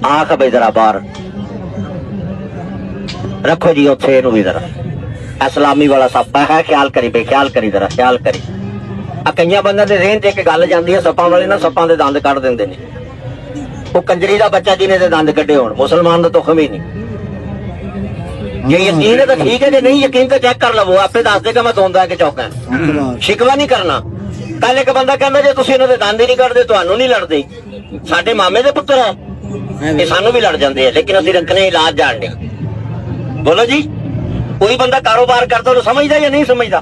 आख बई जरा बाहर रखो जी, उत्थे इहनूं भी जरा इस्लामी वाला सप है, ख्याल करी बे, ख्याल करी जरा, ख्याल करी। कई बंदे के रेन च एक गल जाती है, सपां वाले ना सपां दे दंद कढ़ दिंदे ने। वो कंजरी का बच्चा जिन्हें दे दंद कढ़े होण, मुसलमान दा तुखम ही नहीं। जे यकीन है तो ठीक है, जे नहीं यकीन तो चेक कर लवो, आपे दस देगा मैं धोंदा है कि चौका है। शिकवा नहीं करना। कल एक बंदा कहंदा जे तुसीं इन्हां दे दंद ही नहीं कढ़दे तुहानूं नहीं लड़दे, साडे मामे दे पुत्तर है ये सानूं भी लड़ जांदे हैं, लेकिन असीं रखने इलाज जाणदे। बोलो जी, कोई बंदा कारोबार करता तो समझदा या नहीं समझदा?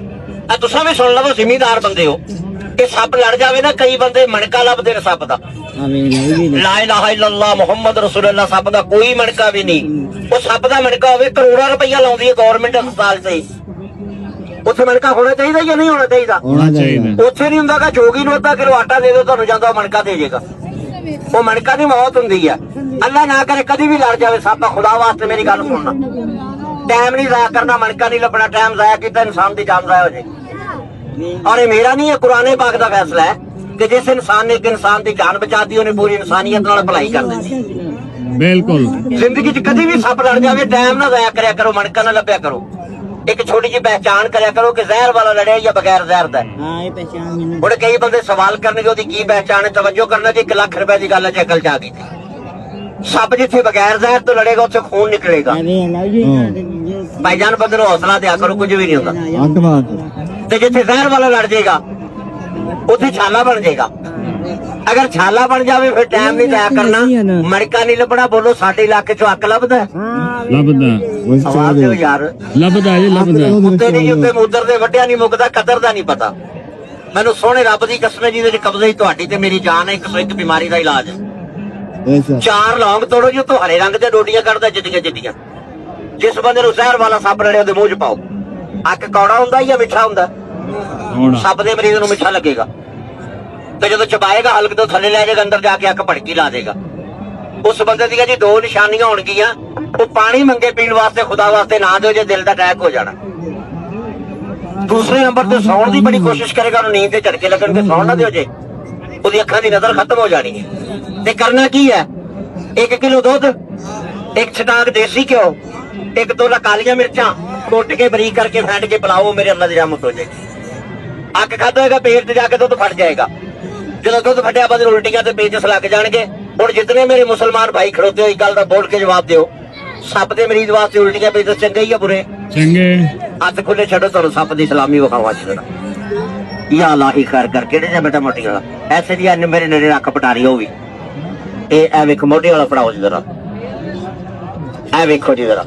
तुसां भी सुन लवो, जिमीदार बंदे हो, कि सप लड़ जावे ना, कई बंदे मणका लभदे ने सप दा। ला इलाहा इल्लल्लाह मुहम्मद रसूलुल्लाह सप दा कोई मणका भी नहीं। वो सप दा मणका होवे, करोड़ां रुपया लाउंदी है गवर्नमेंट अस्पताल से, उत्थे मणका होना चाहिए या नहीं होना चाहिए? उत्थे नहीं हुंदा कि जोगी नूं अद्धा किलो आटा दे दो तुहानूं जांदा मणका दे जेगा। वो मणका दी मौत हुंदी है। अल्लाह ना करे कदी भी लड़ जावे सप, खुदा वास्ते मेरी गल सुनना, टाइम नहीं जाया करना, मणका नहीं लभना, टाइम जाया कीता इंसान दी जान जाया हो जाए। और ये मेरा नहीं है, कुरान पाक दा फैसला है कि जिस इंसान ने एक इंसान की जान बचा दी उन्हें पूरी इंसानियत नाल भलाई कर दी। बिल्कुल जिंदगी च कदी भी सप लड़ जावे टाइम ना जाया करया करो, मणका ना लभ्या करो, एक छोटी जी पहचान करया करो कि जहर वाला लड़े या बगैर जहर दा। हुण कई बंदे सवाल करनगे ओदी की पहचान है, तवज्जो करना कि 1 लाख रुपए की गल है, अकल च आ गई। सप जिथे बगैर जहर तो लड़ेगा उत्थे खून निकलेगा। भाईजान बंदे नूं हौसला दिया करो, कुछ भी नहीं होता। ते जिथे जहर वाला लड़ जाएगा उत्थे छाला बन जाएगा। अगर छाला बन जावे फिर टाइम नहीं जाया करना, मणका नहीं लभना। बोलो साडे इलाके चों अक लभदा है? आवाज दिओ यार, लभदा जी, लभदा। कुत्ते नहीं उत्ते मूत्र दे वड्डिया नहीं मुकदा, कदर दा नहीं पता। मैनूं सोहणे रब दी कसम है, जिहदे च कब्जे तुहाडी ते मेरी जान है, 101 बीमारी दा इलाज है। 4 लौंग तोड़ो जी, उत्तों हरे रंग दे डोडियां कढदा जिद्दियां जिद्दियां। जिस बंदे नूं जहर वाला सप लड़े ओहदे मूंह च पाओ। अक कौड़ा हुंदा या मिठा हुंदा? सप दे मरीज नूं मिठा लगेगा, तो जदों चबाएगा हल्क तो थल्ले लै जाएगा, अंदर जाके अक भड़की ला देगा। उस बंदे दी जी 2 निशानियां होणगियां, वो पानी मंगे पीण वास्ते, खुदा वास्ते ना दो जे दिल दा अटैक हो जाना। दूसरे नंबर ते सौण दी बड़ी कोशिश करेगा, उन्हें नींद दे झटके लगणगे, सौण ना दिओ जे, ओदी अखां दी नजर खत्म हो जानी है। ते करना की है? 1 किलो दुध, 1 छटाक देसी घ्यो, 1 तोला कालियां मिर्चां कुट के बरीक करके फेंट के पिलाओ, मेरे अल्लाह दी रहमत हो जाएगी। अक खादा होगा पेट च जाके दुध फट जाएगा। जो दुध फटिया बाद उल्टियां ते पेचस लग जाएंगे। हुण जितने मेरे मुसलमान भाई खड़ोते हो, एक गल दा बोल के जवाब दिओ, सप दे मरीज वास्ते उल्टियां पेचस चंगे या बुरे? चंगे। हथ खुले छड्डो, तुहानूं सप दी सलामी विखावां च जरा। या अल्लाह ही खैर कर, किहड़े जा बेटा मोटी वाला ऐसे जी मेरे नेड़े रख पटारी हो भी। ए वेखो मोटी वाला पढ़ाओ जी जरा, ए वेखो जी जरा।